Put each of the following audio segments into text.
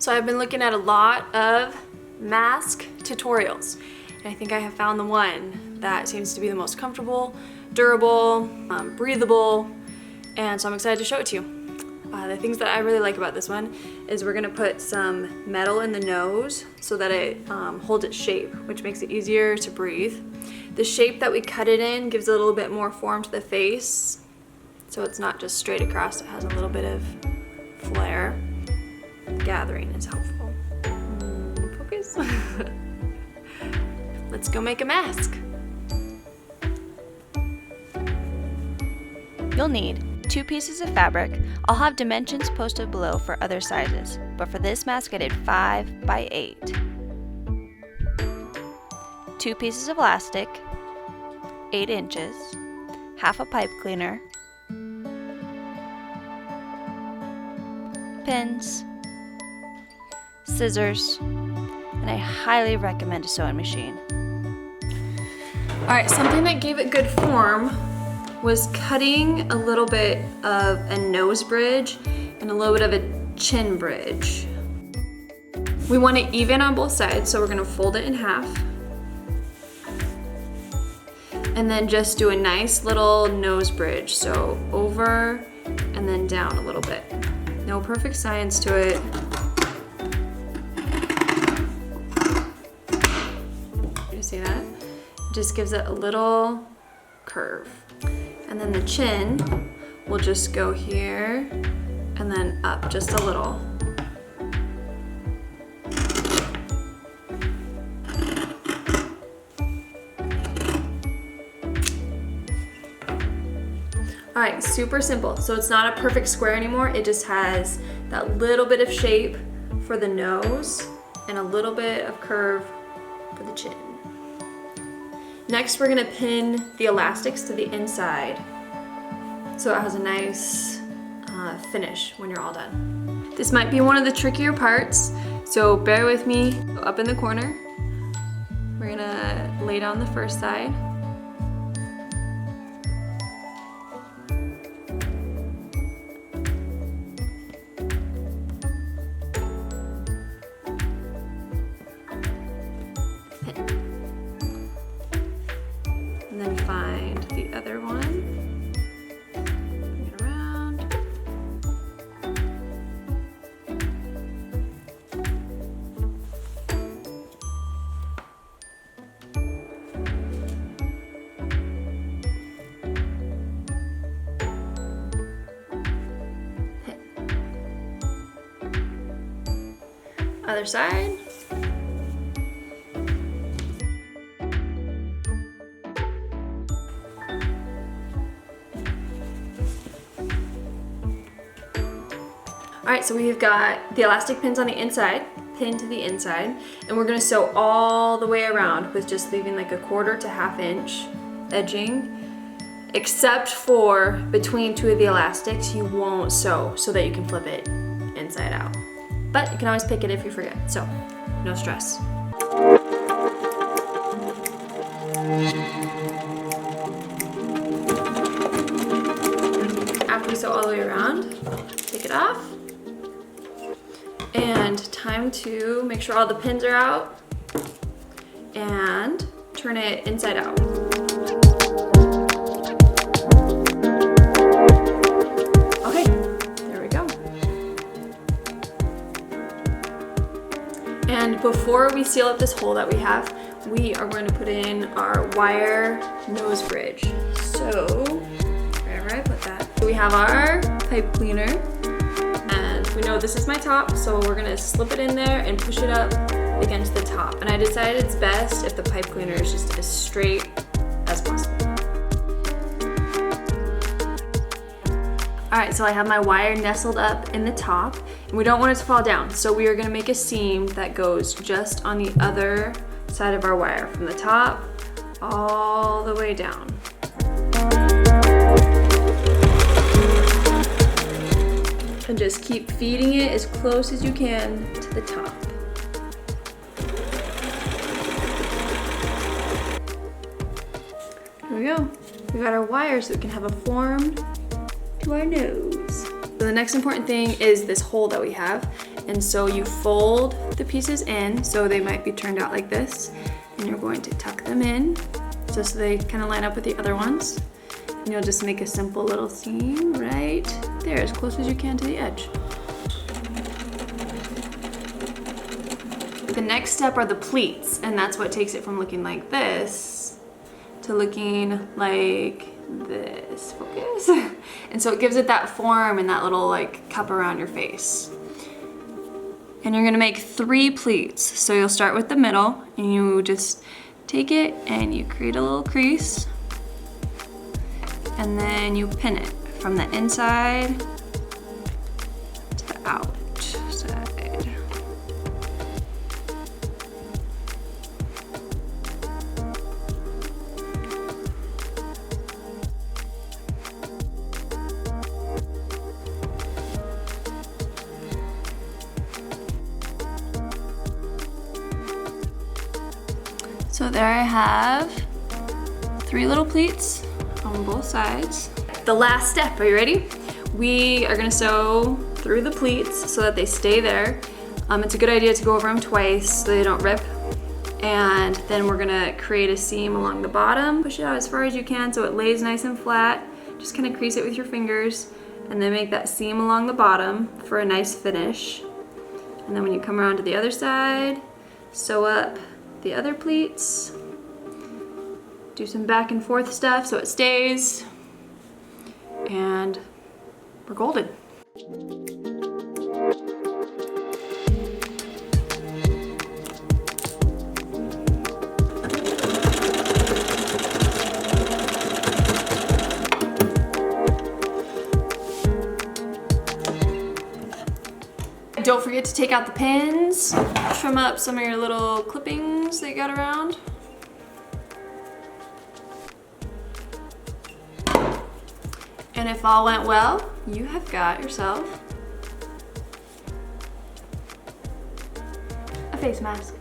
So I've been looking at a lot of mask tutorials, and I think I have found the one that seems to be the most comfortable, durable, breathable, and so I'm excited to show it to you. The things that I really like about this one is we're gonna put some metal in the nose so that it holds its shape, which makes it easier to breathe. The shape that we cut it in gives a little bit more form to the face, so it's not just straight across, it has a little bit of flare. Gathering is helpful. Focus. Let's go make a mask. You'll need 2 pieces of fabric. I'll have dimensions posted below for other sizes, but for this mask I did 5 by 8. 2 pieces of elastic, 8 inches, half a pipe cleaner, pins, scissors, and I highly recommend a sewing machine. All right, something that gave it good form was cutting a little bit of a nose bridge and a little bit of a chin bridge. We want it even on both sides, so we're gonna fold it in half. And then just do a nice little nose bridge, so over and then down a little bit. No perfect science to it. You see that? It just gives it a little curve. And then the chin will just go here and then up just a little. All right, super simple. So it's not a perfect square anymore. It just has that little bit of shape for the nose and a little bit of curve for the chin. Next, we're gonna pin the elastics to the inside so it has a nice finish when you're all done. This might be one of the trickier parts, so bear with me. Up in the corner, we're gonna lay down the first side. And then find the other one. Bring it around. Hit. Other side. All right, so we've got the elastic pins on the inside, pinned to the inside, and we're gonna sew all the way around with just leaving like a 1/4 to 1/2 inch edging, except for between 2 of the elastics, you won't sew so that you can flip it inside out. But you can always pick it if you forget, so no stress. After we sew all the way around, take it off. And time to make sure all the pins are out and turn it inside out. Okay, there we go. And before we seal up this hole that we have, we are going to put in our wire nose bridge. So, wherever I put that. We have our pipe cleaner. We know this is my top, so we're gonna slip it in there and push it up against the top. And I decided it's best if the pipe cleaner is just as straight as possible. All right, so I have my wire nestled up in the top, and we don't want it to fall down. So we are gonna make a seam that goes just on the other side of our wire, from the top all the way down. And just keep feeding it as close as you can to the top. Here we go. We got our wire so we can have a form to our nose. So the next important thing is this hole that we have, And so you fold the pieces in, so they might be turned out like this, and you're going to tuck them in just so they kind of line up with the other ones. And you'll just make a simple little seam right there, as close as you can to the edge. The next step are the pleats, and that's what takes it from looking like this to looking like this. Focus. And so it gives it that form and that little like cup around your face. And you're gonna make 3 pleats. So you'll start with the middle, and you just take it and you create a little crease, and then you pin it from the inside to the outside. So there I have 3 little pleats on both sides. The last step, are you ready? We are gonna sew through the pleats so that they stay there. It's a good idea to go over them twice so they don't rip. And then we're gonna create a seam along the bottom. Push it out as far as you can so it lays nice and flat. Just kind of crease it with your fingers, and then make that seam along the bottom for a nice finish. And then when you come around to the other side, sew up the other pleats. Do some back and forth stuff so it stays. And we're golden. Don't forget to take out the pins, trim up some of your little clippings that you got around. And if all went well, you have got yourself a face mask.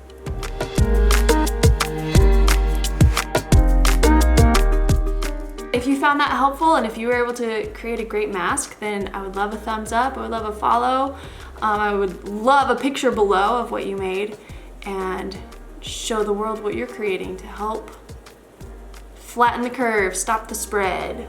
If you found that helpful and if you were able to create a great mask, then I would love a thumbs up, I would love a follow. I would love a picture below of what you made, and show the world what you're creating to help flatten the curve, stop the spread.